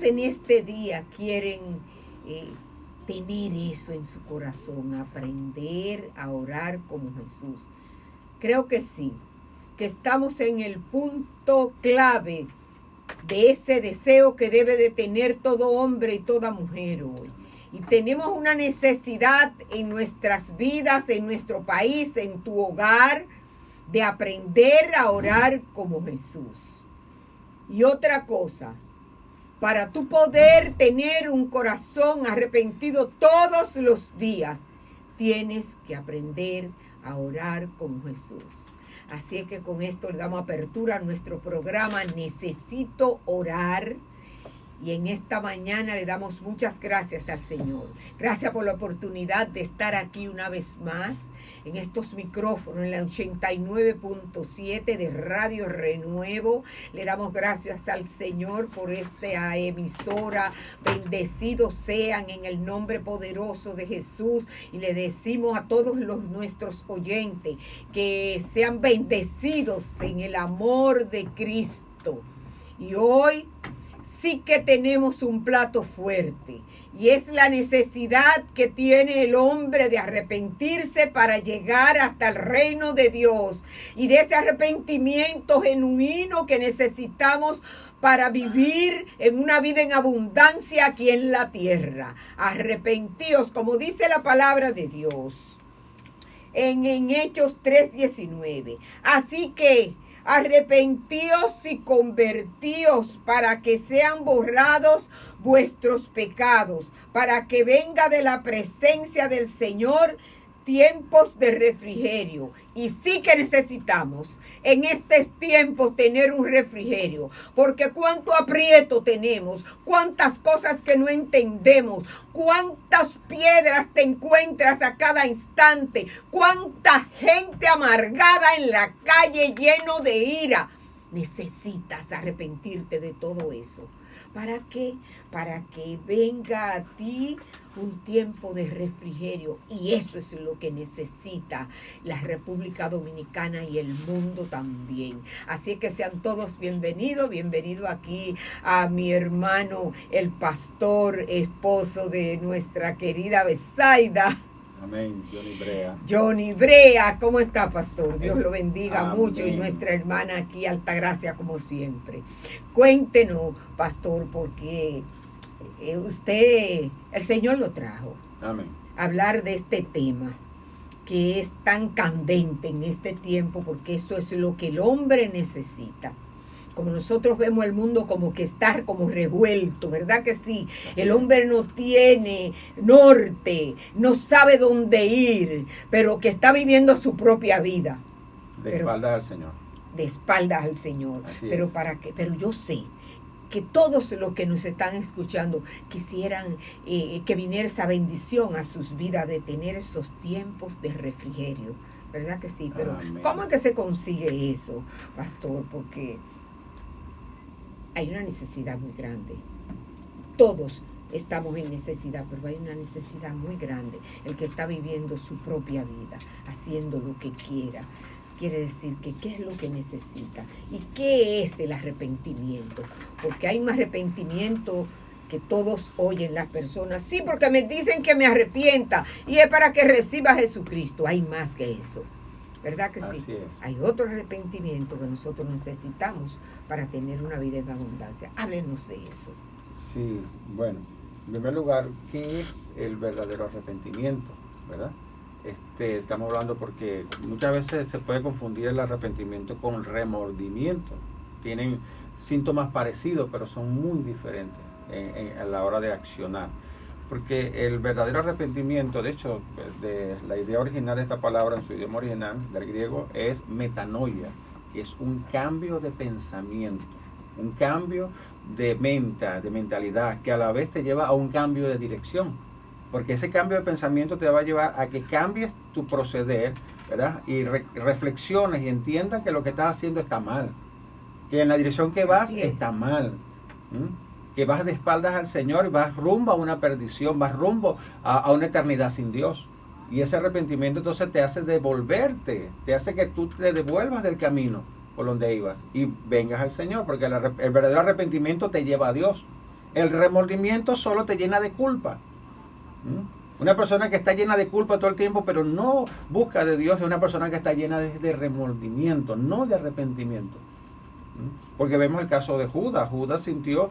en este día quieren tener eso en su corazón, aprender a orar como Jesús. Creo que sí, que estamos en el punto clave de ese deseo que debe de tener todo hombre y toda mujer hoy. Y tenemos una necesidad en nuestras vidas, en nuestro país, en tu hogar, de aprender a orar como Jesús. Y otra cosa, para tú poder tener un corazón arrepentido todos los días, tienes que aprender a orar como Jesús. Así es que con esto le damos apertura a nuestro programa Necesito Orar. Y en esta mañana le damos muchas gracias al Señor. Gracias por la oportunidad de estar aquí una vez más en estos micrófonos, en la 89.7 de Radio Renuevo. Le damos gracias al Señor por esta emisora. Bendecidos sean en el nombre poderoso de Jesús. Y le decimos a todos nuestros oyentes que sean bendecidos en el amor de Cristo. Y hoy sí que tenemos un plato fuerte, y es la necesidad que tiene el hombre de arrepentirse para llegar hasta el reino de Dios, y de ese arrepentimiento genuino que necesitamos para vivir en una vida en abundancia aquí en la tierra. Arrepentíos, como dice la palabra de Dios en Hechos 3:19. Así que arrepentíos y convertíos para que sean borrados vuestros pecados, para que venga de la presencia del Señor tiempos de refrigerio. Y sí que necesitamos en este tiempo tener un refrigerio, porque cuánto aprieto tenemos, cuántas cosas que no entendemos, cuántas piedras te encuentras a cada instante, cuánta gente amargada en la calle lleno de ira. Necesitas arrepentirte de todo eso. ¿Para qué? Para que venga a ti un tiempo de refrigerio. Y eso es lo que necesita la República Dominicana y el mundo también. Así que sean todos bienvenidos. Bienvenido aquí a mi hermano, el pastor, esposo de nuestra querida Betsaida. Amén, Johnny Brea. Johnny Brea, ¿cómo está, pastor? Dios lo bendiga Amén. mucho, y nuestra hermana aquí, Altagracia, como siempre. Cuéntenos, pastor, porque usted, el Señor lo trajo. Amén. A hablar de este tema que es tan candente en este tiempo, porque esto es lo que el hombre necesita. Como nosotros vemos el mundo como que está como revuelto, ¿verdad que sí? El hombre no tiene norte, no sabe dónde ir, pero que está viviendo su propia vida. De espaldas al Señor. De espaldas al Señor. Así Pero es. para qué, pero yo sé que todos los que nos están escuchando quisieran que viniera esa bendición a sus vidas de tener esos tiempos de refrigerio, ¿verdad que sí? Pero Amén. ¿cómo es que se consigue eso, pastor? Porque hay una necesidad muy grande. Todos estamos en necesidad, pero hay una necesidad muy grande. El que está viviendo su propia vida, haciendo lo que quiera. Quiere decir que qué es lo que necesita y qué es el arrepentimiento. Porque hay un arrepentimiento que todos oyen las personas. Sí, porque me dicen que me arrepienta y es para que reciba a Jesucristo. Hay más que eso. ¿Verdad que sí? Así es. Hay otro arrepentimiento que nosotros necesitamos para tener una vida en abundancia. Háblenos de eso. Sí, bueno, en primer lugar, ¿qué es el verdadero arrepentimiento? ¿Verdad? Estamos hablando porque muchas veces se puede confundir el arrepentimiento con remordimiento. Tienen síntomas parecidos, pero son muy diferentes a la hora de accionar. Porque el verdadero arrepentimiento, de hecho, de la idea original de esta palabra en su idioma original, del griego, es metanoia, que es un cambio de pensamiento, un cambio de mentalidad, que a la vez te lleva a un cambio de dirección. Porque ese cambio de pensamiento te va a llevar a que cambies tu proceder, ¿verdad? Y reflexiones y entiendas que lo que estás haciendo está mal, que en la dirección que vas está mal. Que vas de espaldas al Señor y vas rumbo a una perdición, vas rumbo a una eternidad sin Dios. Y ese arrepentimiento entonces te hace devolverte, te hace que tú te devuelvas del camino por donde ibas y vengas al Señor, porque el verdadero arrepentimiento te lleva a Dios. El remordimiento solo te llena de culpa. Una persona que está llena de culpa todo el tiempo, pero no busca de Dios, es una persona que está llena de remordimiento, no de arrepentimiento. Porque vemos el caso de Judas. Judas sintió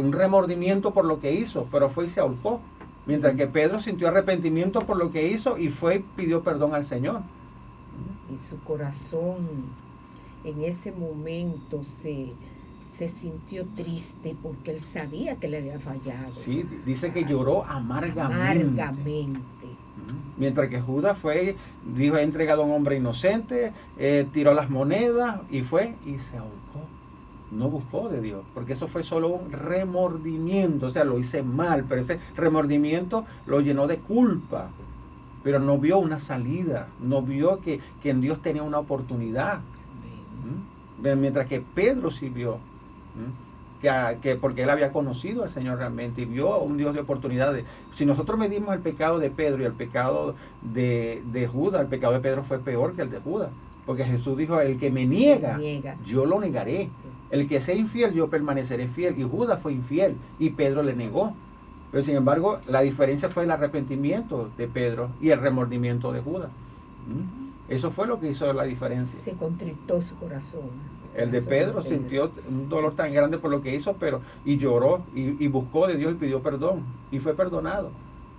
un remordimiento por lo que hizo, pero fue y se ahorcó. Mientras que Pedro sintió arrepentimiento por lo que hizo y fue y pidió perdón al Señor. Y su corazón en ese momento se sintió triste porque él sabía que le había fallado. Sí, dice que lloró amargamente. Mientras que Judas fue, dijo, he entregado a un hombre inocente, tiró las monedas y fue y se ahorcó. No buscó de Dios, porque eso fue solo un remordimiento, o sea, lo hice mal, pero ese remordimiento lo llenó de culpa, pero no vio una salida, no vio que en Dios tenía una oportunidad. Mientras que Pedro sí vio, que porque él había conocido al Señor realmente y vio a un Dios de oportunidades. Si nosotros medimos el pecado de Pedro y el pecado de Judas, el pecado de Pedro fue peor que el de Judas, porque Jesús dijo, el que me niega, yo lo negaré. El que sea infiel, yo permaneceré fiel. Y Judas fue infiel y Pedro le negó. Pero sin embargo, la diferencia fue el arrepentimiento de Pedro y el remordimiento de Judas. Eso fue lo que hizo la diferencia. Se contritó su corazón. El de Pedro sintió un dolor tan grande por lo que hizo, y lloró y buscó de Dios y pidió perdón y fue perdonado.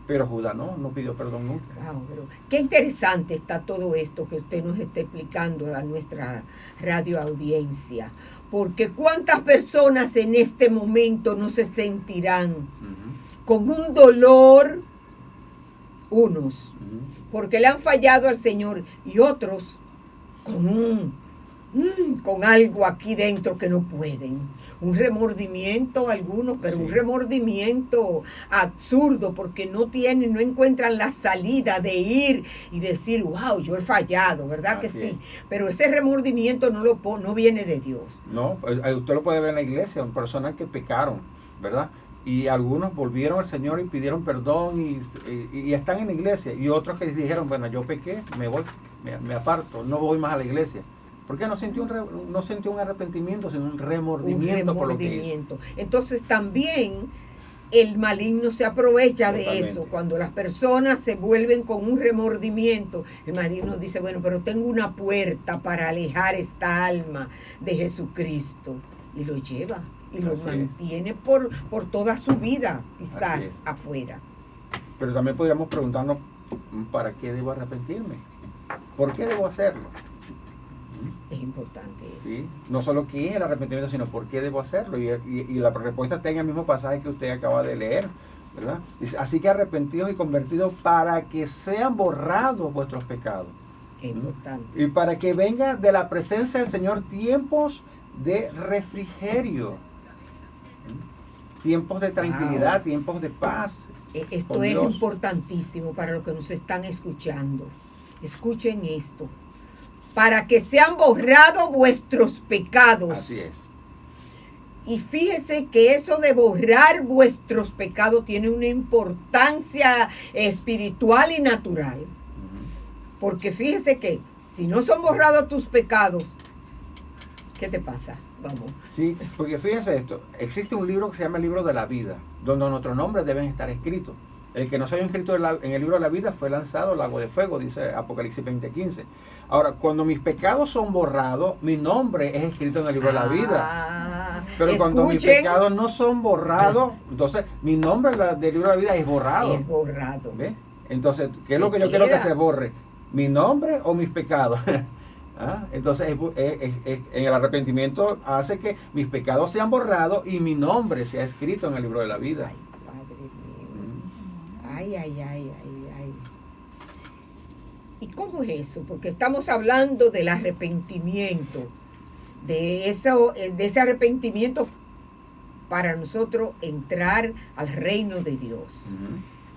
Pero Judas no pidió perdón nunca. Wow, pero qué interesante está todo esto que usted nos está explicando a nuestra radio audiencia. Porque cuántas personas en este momento no se sentirán con un dolor, unos, porque le han fallado al Señor, y otros con algo aquí dentro que no pueden. Un remordimiento algunos, pero sí, un remordimiento absurdo porque no encuentran la salida de ir y decir, wow, yo he fallado, ¿verdad? Así que sí? Pero ese remordimiento no viene de Dios. No, usted lo puede ver en la iglesia, personas que pecaron, ¿verdad? Y algunos volvieron al Señor y pidieron perdón y están en la iglesia. Y otros que dijeron, bueno, yo pequé, me voy, me aparto, no voy más a la iglesia. ¿Por qué no sintió un arrepentimiento, sino un remordimiento por lo que hizo? Entonces también el maligno se aprovecha de eso. Cuando las personas se vuelven con un remordimiento, el maligno dice, bueno, pero tengo una puerta para alejar esta alma de Jesucristo. Y lo lleva y lo mantiene por toda su vida, quizás afuera. Pero también podríamos preguntarnos, ¿para qué debo arrepentirme? ¿Por qué debo hacerlo? Es importante eso. Sí, no solo qué es el arrepentimiento, sino por qué debo hacerlo. Y la respuesta está en el mismo pasaje que usted acaba de leer, ¿verdad? Dice, así que arrepentidos y convertidos para que sean borrados vuestros pecados. Qué importante. Y para que venga de la presencia del Señor tiempos de refrigerio, tiempos de tranquilidad, tiempos de paz. Esto es importantísimo para los que nos están escuchando. Escuchen esto. Para que sean borrados vuestros pecados. Así es. Y fíjese que eso de borrar vuestros pecados tiene una importancia espiritual y natural. Porque fíjese que si no son borrados tus pecados, ¿qué te pasa? Vamos. Sí, porque fíjese esto, existe un libro que se llama el libro de la vida, donde nuestros nombres deben estar escritos. El que no se haya inscrito en el libro de la vida fue lanzado al lago de fuego, dice Apocalipsis 20:15. Ahora, cuando mis pecados son borrados, mi nombre es escrito en el libro de la vida. Pero cuando mis pecados no son borrados, entonces mi nombre del libro de la vida es borrado. Es borrado. ¿Ve? Entonces, ¿qué es lo que yo quiero que se borre? ¿Mi nombre o mis pecados? Entonces, en el arrepentimiento hace que mis pecados sean borrados y mi nombre sea escrito en el libro de la vida. Ay. ¿Y cómo es eso? Porque estamos hablando del arrepentimiento, de ese arrepentimiento para nosotros entrar al reino de Dios.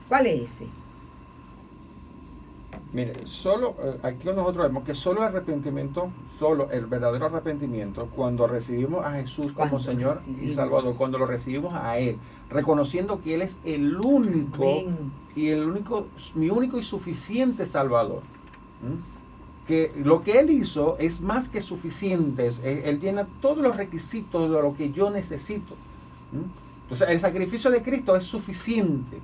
¿Cuál es ese? Mire, aquí nosotros vemos que solo el verdadero arrepentimiento, cuando recibimos a Jesús como Señor y Salvador, cuando lo recibimos a Él, reconociendo que Él es el único, mi único y suficiente Salvador. Que lo que Él hizo es más que suficiente, Él llena todos los requisitos de lo que yo necesito. Entonces, el sacrificio de Cristo es suficiente.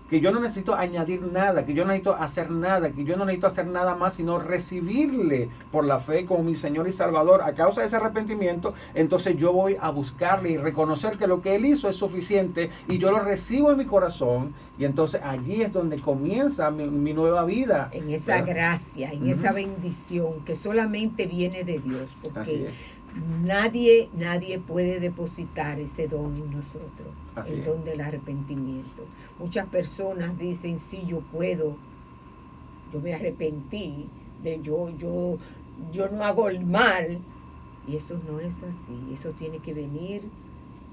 Que yo no necesito añadir nada, que yo no necesito hacer nada, que yo no necesito hacer nada más, sino recibirle por la fe como mi Señor y Salvador. A causa de ese arrepentimiento, entonces yo voy a buscarle y reconocer que lo que Él hizo es suficiente y yo lo recibo en mi corazón. Y entonces allí es donde comienza mi nueva vida. En esa gracia, en esa bendición que solamente viene de Dios. Porque nadie puede depositar ese don en nosotros, el don del arrepentimiento. Muchas personas dicen, sí, yo puedo, yo me arrepentí, yo no hago el mal, y eso no es así, eso tiene que venir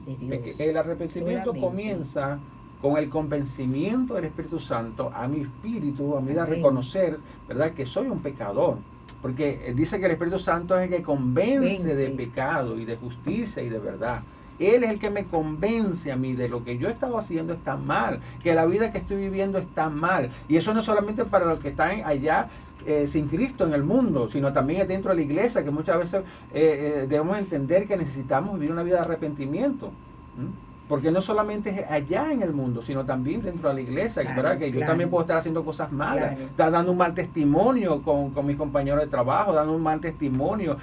de Dios. El arrepentimiento comienza con el convencimiento del Espíritu Santo a mi espíritu, a mí de reconocer, ¿verdad?, que soy un pecador. Porque dice que el Espíritu Santo es el que convence de pecado y de justicia y de verdad. Él es el que me convence a mí de lo que yo he estado haciendo está mal, que la vida que estoy viviendo está mal. Y eso no es solamente para los que están allá sin Cristo en el mundo, sino también dentro de la iglesia, que muchas veces debemos entender que necesitamos vivir una vida de arrepentimiento. Porque no solamente es allá en el mundo, sino también dentro de la iglesia, ¿verdad? Que yo también puedo estar haciendo cosas malas, dando un mal testimonio con mis compañeros de trabajo, dando un mal testimonio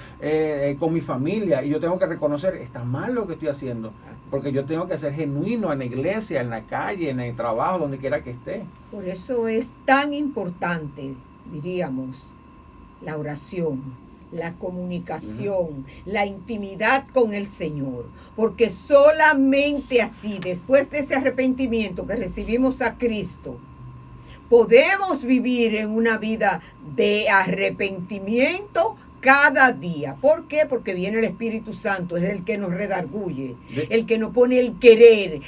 con mi familia, y yo tengo que reconocer, está mal lo que estoy haciendo, porque yo tengo que ser genuino en la iglesia, en la calle, en el trabajo, donde quiera que esté. Por eso es tan importante, diríamos, la oración, la comunicación, la intimidad con el Señor, porque solamente así, después de ese arrepentimiento que recibimos a Cristo, podemos vivir en una vida de arrepentimiento cada día. ¿Por qué? Porque viene el Espíritu Santo, es el que nos redarguye, el que nos pone el querer,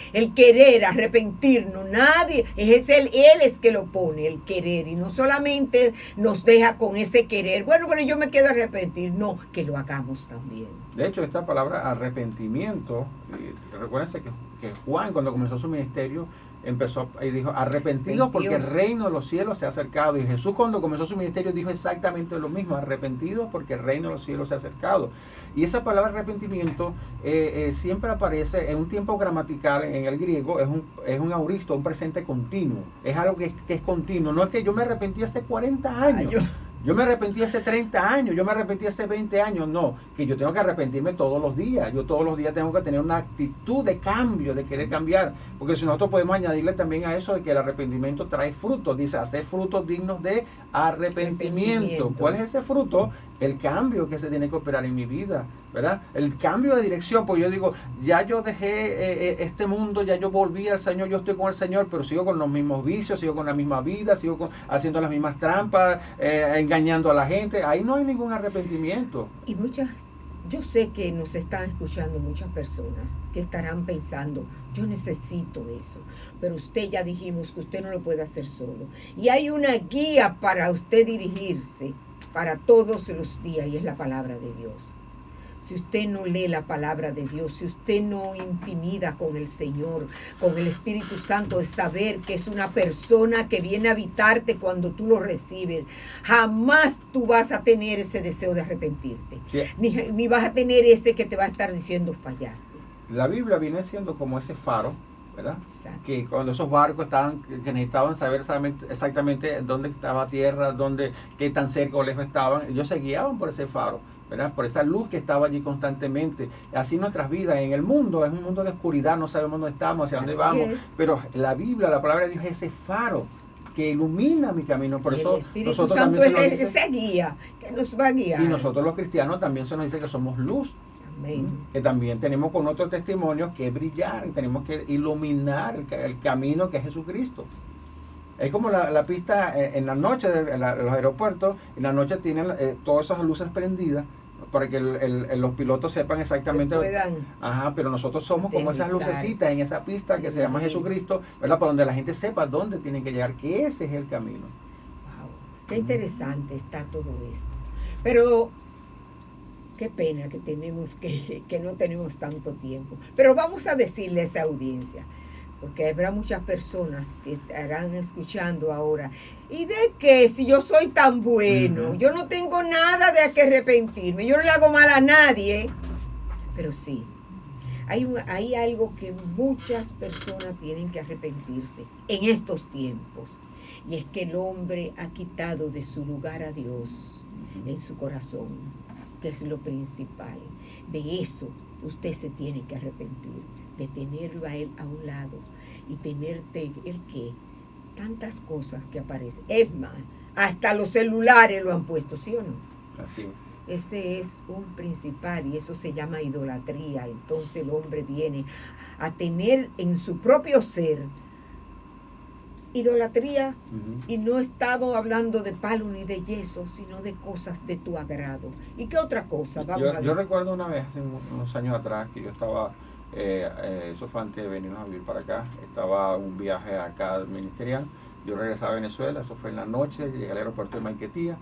arrepentirnos. Nadie, él es que lo pone, el querer, y no solamente nos deja con ese querer, bueno, pero yo me quedo arrepentir, no, que lo hagamos también. De hecho, esta palabra arrepentimiento, recuérdense que Juan, cuando comenzó su ministerio, empezó y dijo, arrepentidos porque el reino de los cielos se ha acercado. Y Jesús, cuando comenzó su ministerio, dijo exactamente lo mismo, arrepentidos porque el reino de los cielos se ha acercado. Y esa palabra arrepentimiento siempre aparece en un tiempo gramatical en el griego, es un auristo, un presente continuo, es algo que es continuo. No es que yo me arrepentí hace 40 años. Yo me arrepentí hace 30 años, yo me arrepentí hace 20 años, no, que yo tengo que arrepentirme todos los días, yo todos los días tengo que tener una actitud de cambio, de querer cambiar, porque si nosotros podemos añadirle también a eso de que el arrepentimiento trae frutos, dice, hacer frutos dignos de arrepentimiento. ¿Cuál es ese fruto? El cambio que se tiene que operar en mi vida, ¿verdad? El cambio de dirección, pues yo digo, ya yo dejé este mundo, ya yo volví al Señor, yo estoy con el Señor, pero sigo con los mismos vicios, sigo con la misma vida, haciendo las mismas trampas, engañando a la gente. Ahí no hay ningún arrepentimiento. Y yo sé que nos están escuchando muchas personas que estarán pensando, yo necesito eso, pero usted ya dijimos que usted no lo puede hacer solo. Y hay una guía para usted dirigirse para todos los días, y es la palabra de Dios. Si usted no lee la palabra de Dios, si usted no intimida con el Señor, con el Espíritu Santo, de saber que es una persona que viene a habitarte cuando tú lo recibes, jamás tú vas a tener ese deseo de arrepentirte. Sí. Ni vas a tener ese que te va a estar diciendo fallaste. La Biblia viene siendo como ese faro, ¿verdad? Exacto. Que cuando esos barcos que necesitaban saber exactamente dónde estaba tierra, qué tan cerca o lejos estaban, ellos se guiaban por ese faro, ¿verdad? Por esa luz que estaba allí constantemente. Así nuestras vidas en el mundo, es un mundo de oscuridad, no sabemos dónde estamos, hacia dónde vamos, pero la Biblia, la palabra de Dios es ese faro que ilumina mi camino. Por eso nosotros Santo también es esa guía que nos va a guiar. Y nosotros los cristianos también se nos dice que somos luz. Amén. Que también tenemos con otros testimonios que brillar y tenemos que iluminar el camino que es Jesucristo. Es como la pista en la noche de los aeropuertos, en la noche tienen todas esas luces prendidas para que los pilotos sepan exactamente. Pero nosotros somos como esas lucecitas en esa pista que se llama Jesucristo, ¿verdad? Para donde la gente sepa dónde tienen que llegar, que ese es el camino. Wow, qué interesante está todo esto. Pero qué pena que no tenemos tanto tiempo. Pero vamos a decirle a esa audiencia, porque habrá muchas personas que estarán escuchando ahora. ¿Y de qué? Si yo soy tan bueno, yo no tengo nada de que arrepentirme, yo no le hago mal a nadie. Pero sí, hay algo que muchas personas tienen que arrepentirse en estos tiempos. Y es que el hombre ha quitado de su lugar a Dios en su corazón, que es lo principal. De eso usted se tiene que arrepentir, de tenerlo a él a un lado y tenerte el que tantas cosas que aparecen. Es más, hasta los celulares lo han puesto, ¿sí o no? Así es. Ese es un principal y eso se llama idolatría. Entonces el hombre viene a tener en su propio ser idolatría, y no estamos hablando de palo ni de yeso, sino de cosas de tu agrado. ¿Y qué otra cosa? Yo recuerdo una vez, hace unos años atrás, que yo estaba, eso fue antes de venirnos a vivir para acá, estaba un viaje acá ministerial, yo regresaba a Venezuela, eso fue en la noche, llegué al aeropuerto de Maiquetía,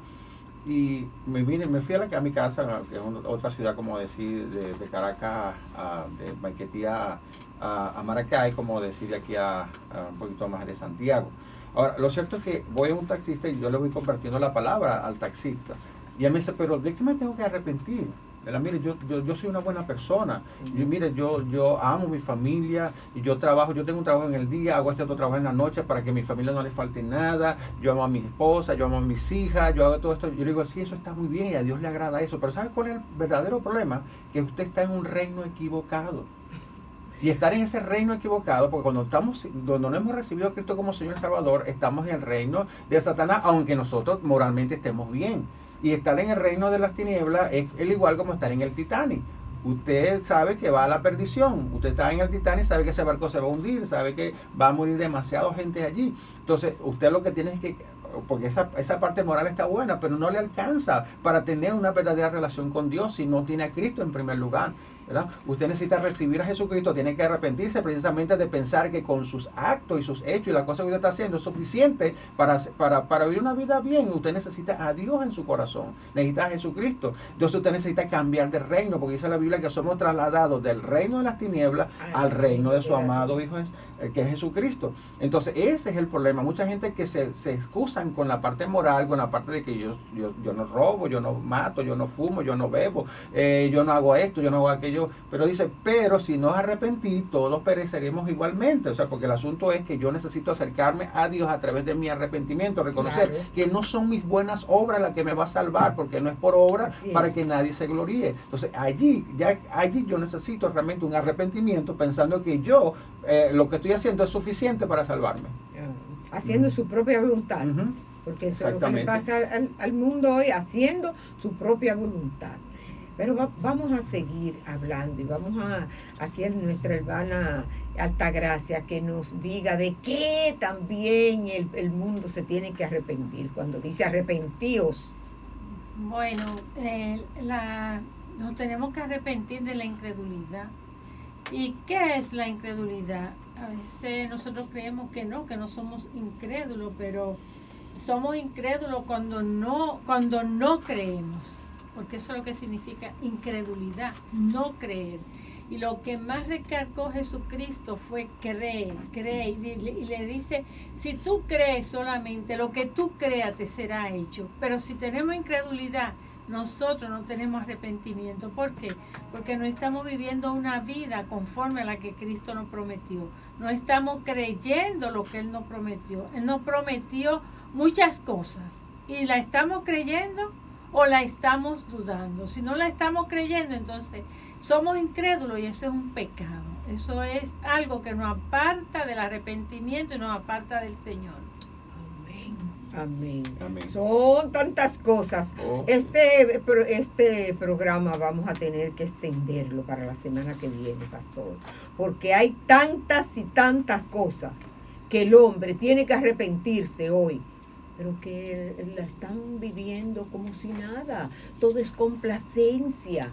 y me fui a mi casa, que es otra ciudad, como decir, de Caracas, de Maiquetía a Maracay, como decir, de aquí a un poquito más de Santiago. Ahora, lo cierto es que voy a un taxista y yo le voy compartiendo la palabra al taxista. Y él me dice, pero ¿de qué me tengo que arrepentir? Mire, yo soy una buena persona. Sí. Mire, yo amo mi familia, y yo trabajo, yo tengo un trabajo en el día, hago este otro trabajo en la noche para que a mi familia no le falte nada. Yo amo a mi esposa, yo amo a mis hijas, yo hago todo esto. Yo le digo, sí, eso está muy bien y a Dios le agrada eso. Pero ¿sabe cuál es el verdadero problema? Que usted está en un reino equivocado. Y estar en ese reino equivocado, porque cuando no hemos recibido a Cristo como Señor y Salvador, estamos en el reino de Satanás, aunque nosotros moralmente estemos bien. Y estar en el reino de las tinieblas es igual como estar en el Titanic. Usted sabe que va a la perdición. Usted está en el Titanic, sabe que ese barco se va a hundir, sabe que va a morir demasiada gente allí. Entonces, usted lo que tiene es que, porque esa parte moral está buena, pero no le alcanza para tener una verdadera relación con Dios si no tiene a Cristo en primer lugar, ¿verdad? Usted necesita recibir a Jesucristo, tiene que arrepentirse precisamente de pensar que con sus actos y sus hechos y las cosas que usted está haciendo es suficiente para vivir una vida bien. Usted necesita a Dios en su corazón, necesita a Jesucristo. Entonces usted necesita cambiar de reino, porque dice la Biblia que somos trasladados del reino de las tinieblas al reino de su amado Hijo, que es Jesucristo. Entonces ese es el problema. Mucha gente que se excusan con la parte moral, con la parte de que yo no robo, yo no mato, yo no fumo, yo no bebo, yo no hago esto, yo no hago aquello. Pero dice, pero si nos arrepentí, todos pereceremos igualmente. O sea, porque el asunto es que yo necesito acercarme a Dios a través de mi arrepentimiento, reconocer que no son mis buenas obras las que me va a salvar, porque no es por obra para que nadie se gloríe. Entonces allí yo necesito realmente un arrepentimiento, pensando que yo lo que estoy haciendo es suficiente para salvarme. Haciendo su propia voluntad. Porque eso es lo que le pasa al mundo hoy, haciendo su propia voluntad. Pero vamos a seguir hablando y vamos aquí a nuestra hermana Altagracia que nos diga de qué también el mundo se tiene que arrepentir cuando dice arrepentíos. Bueno, nos tenemos que arrepentir de la incredulidad. ¿Y qué es la incredulidad? A veces nosotros creemos que no somos incrédulos, pero somos incrédulos cuando no creemos. Porque eso es lo que significa incredulidad, no creer. Y lo que más recargó Jesucristo fue creer. Y le dice, si tú crees solamente, lo que tú creas te será hecho. Pero si tenemos incredulidad, nosotros no tenemos arrepentimiento. ¿Por qué? Porque no estamos viviendo una vida conforme a la que Cristo nos prometió. No estamos creyendo lo que Él nos prometió. Él nos prometió muchas cosas. ¿Y la estamos creyendo o la estamos dudando? Si no la estamos creyendo, entonces somos incrédulos y eso es un pecado. Eso es algo que nos aparta del arrepentimiento y nos aparta del Señor. Amén. Son tantas cosas. Este programa vamos a tener que extenderlo para la semana que viene, pastor, porque hay tantas y tantas cosas que el hombre tiene que arrepentirse hoy, pero que la están viviendo como si nada. Todo es complacencia,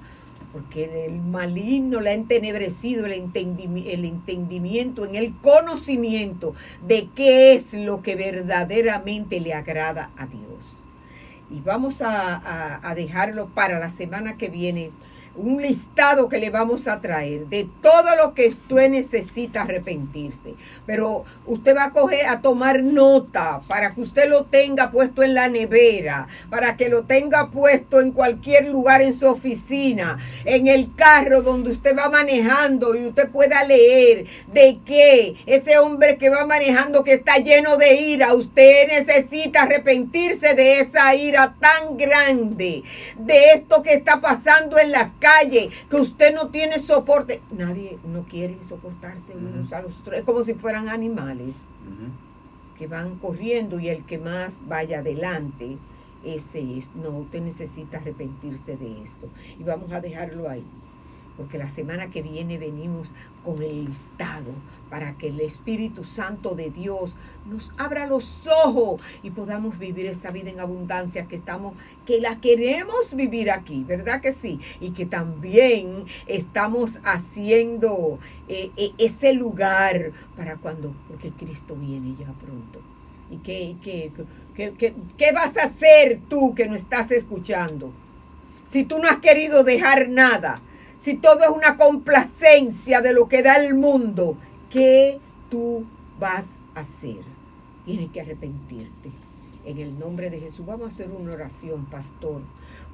porque el maligno le ha entenebrecido el entendimiento en el conocimiento de qué es lo que verdaderamente le agrada a Dios. Y vamos a dejarlo para la semana que viene, un listado que le vamos a traer de todo lo que usted necesita arrepentirse. Pero usted va a tomar nota para que usted lo tenga puesto en la nevera, para que lo tenga puesto en cualquier lugar, en su oficina, en el carro donde usted va manejando, y usted pueda leer de que ese hombre que va manejando, que está lleno de ira, usted necesita arrepentirse de esa ira tan grande, de esto que está pasando en las calle, que usted no tiene soporte. Nadie no quiere soportarse unos a los otros. Es como si fueran animales que van corriendo, y el que más vaya adelante, ese es. No, usted necesita arrepentirse de esto. Y vamos a dejarlo ahí, porque la semana que viene venimos con el listado para que el Espíritu Santo de Dios nos abra los ojos y podamos vivir esa vida en abundancia que la queremos vivir aquí, ¿verdad que sí? Y que también estamos haciendo ese lugar para porque Cristo viene ya pronto. ¿Y qué vas a hacer tú que no estás escuchando? Si tú no has querido dejar nada, si todo es una complacencia de lo que da el mundo, ¿qué tú vas a hacer? Tienes que arrepentirte. En el nombre de Jesús, vamos a hacer una oración, pastor,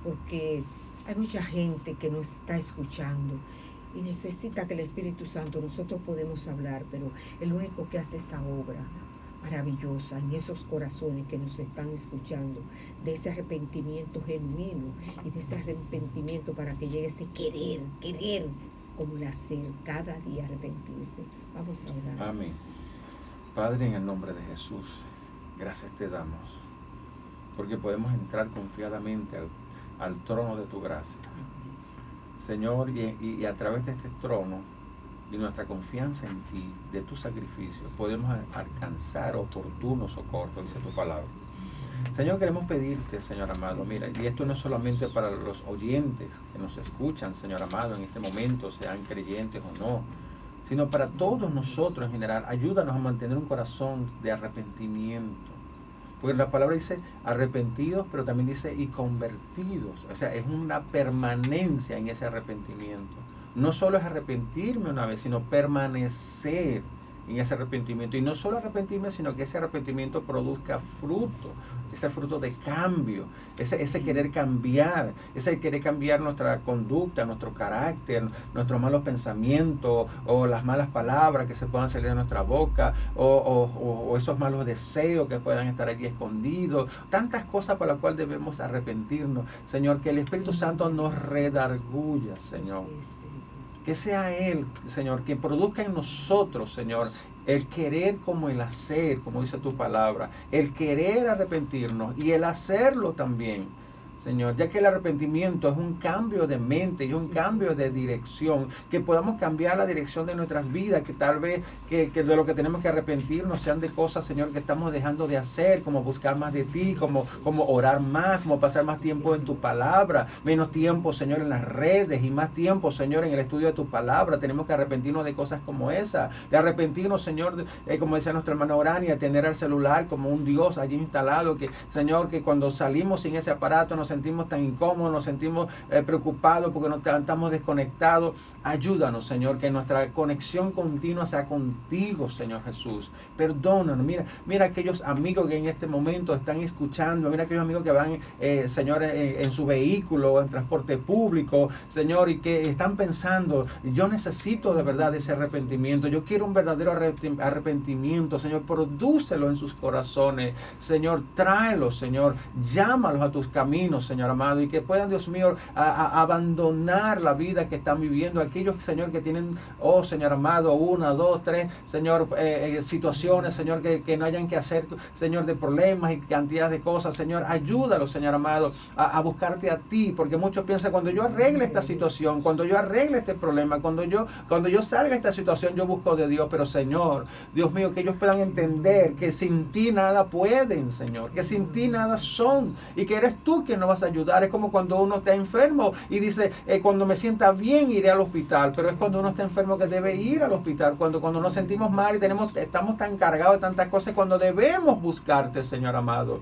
porque hay mucha gente que no está escuchando y necesita que el Espíritu Santo, nosotros podemos hablar, pero el único que hace esa obra maravillosa en esos corazones que nos están escuchando, de ese arrepentimiento genuino y de ese arrepentimiento para que llegue ese querer como el hacer, cada día arrepentirse. Vamos a orar. Amén. Padre, en el nombre de Jesús, gracias te damos, porque podemos entrar confiadamente al trono de tu gracia. Señor, y a través de este trono y nuestra confianza en ti, de tu sacrificio, podemos alcanzar oportuno socorro, dice tu palabra. Señor, queremos pedirte, Señor amado, mira, y esto no es solamente para los oyentes que nos escuchan, Señor amado, en este momento, sean creyentes o no, sino para todos nosotros en general. Ayúdanos a mantener un corazón de arrepentimiento. Porque la palabra dice arrepentidos, pero también dice y convertidos. O sea, es una permanencia en ese arrepentimiento. No solo es arrepentirme una vez, sino permanecer en ese arrepentimiento. Y no solo arrepentirme, sino que ese arrepentimiento produzca fruto, ese fruto de cambio, ese querer cambiar, ese querer cambiar nuestra conducta, nuestro carácter, nuestros malos pensamientos o las malas palabras que se puedan salir de nuestra boca o esos malos deseos que puedan estar allí escondidos. Tantas cosas por las cuales debemos arrepentirnos. Señor, que el Espíritu Santo nos redarguya, Señor. Que sea Él, Señor, quien produzca en nosotros, Señor, el querer como el hacer, como dice tu palabra, el querer arrepentirnos y el hacerlo también, Señor, ya que el arrepentimiento es un cambio de mente y un cambio de dirección, que podamos cambiar la dirección de nuestras vidas, que tal vez que de lo que tenemos que arrepentirnos sean de cosas, Señor, que estamos dejando de hacer, como buscar más de ti, como orar más, como pasar más tiempo en tu palabra, menos tiempo, Señor, en las redes y más tiempo, Señor, en el estudio de tu palabra. Tenemos que arrepentirnos de cosas como esa, de arrepentirnos, Señor, como decía nuestra hermana Orania, tener el celular como un Dios allí instalado, que, Señor, que cuando salimos sin ese aparato nos sentimos tan incómodos, nos sentimos preocupados porque nos estamos desconectados. Ayúdanos, Señor, que nuestra conexión continua sea contigo, Señor Jesús. Perdónanos. Mira aquellos amigos que en este momento están escuchando, mira aquellos amigos que van, Señor, en su vehículo, en transporte público, Señor, y que están pensando, yo necesito de verdad ese arrepentimiento, yo quiero un verdadero arrepentimiento, Señor, prodúcelo en sus corazones, Señor, tráelos, Señor, llámalos a tus caminos, Señor amado, y que puedan, Dios mío, a abandonar la vida que están viviendo. Aquellos, Señor, que tienen, oh Señor amado, 1, 2, 3, Señor, situaciones, Señor, que no hayan que hacer, Señor, de problemas y cantidad de cosas, Señor, ayúdalos, Señor amado, a buscarte a ti, porque muchos piensan, cuando yo arregle esta situación, cuando yo arregle este problema, cuando yo salga de esta situación, yo busco de Dios. Pero, Señor, Dios mío, que ellos puedan entender que sin ti nada pueden, Señor, que sin ti nada son, y que eres tú quien nos vas a ayudar. Es como cuando uno está enfermo y dice, cuando me sienta bien iré al hospital, pero es cuando uno está enfermo que debe ir al hospital, cuando nos sentimos mal y estamos tan cargados de tantas cosas, cuando debemos buscarte, Señor amado.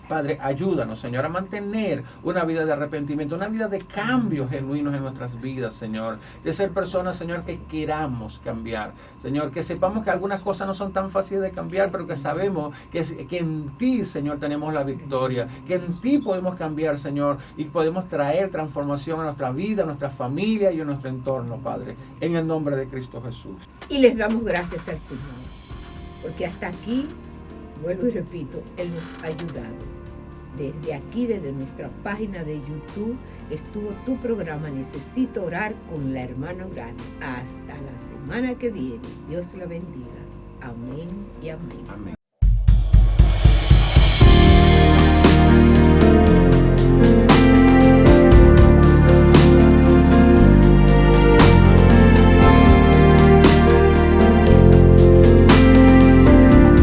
Padre, ayúdanos, Señor, a mantener una vida de arrepentimiento, una vida de cambios genuinos en nuestras vidas, Señor. De ser personas, Señor, que queramos cambiar. Señor, que sepamos que algunas cosas no son tan fáciles de cambiar, pero que sabemos que en ti, Señor, tenemos la victoria. Que en ti podemos cambiar, Señor, y podemos traer transformación a nuestra vida, a nuestra familia y a nuestro entorno, Padre. En el nombre de Cristo Jesús. Y les damos gracias al Señor, porque hasta aquí, vuelvo y repito, Él nos ha ayudado. Desde aquí, desde nuestra página de YouTube, estuvo tu programa Necesito Orar con la hermana Urania. Hasta la semana que viene. Dios la bendiga. Amén y amén. Amén.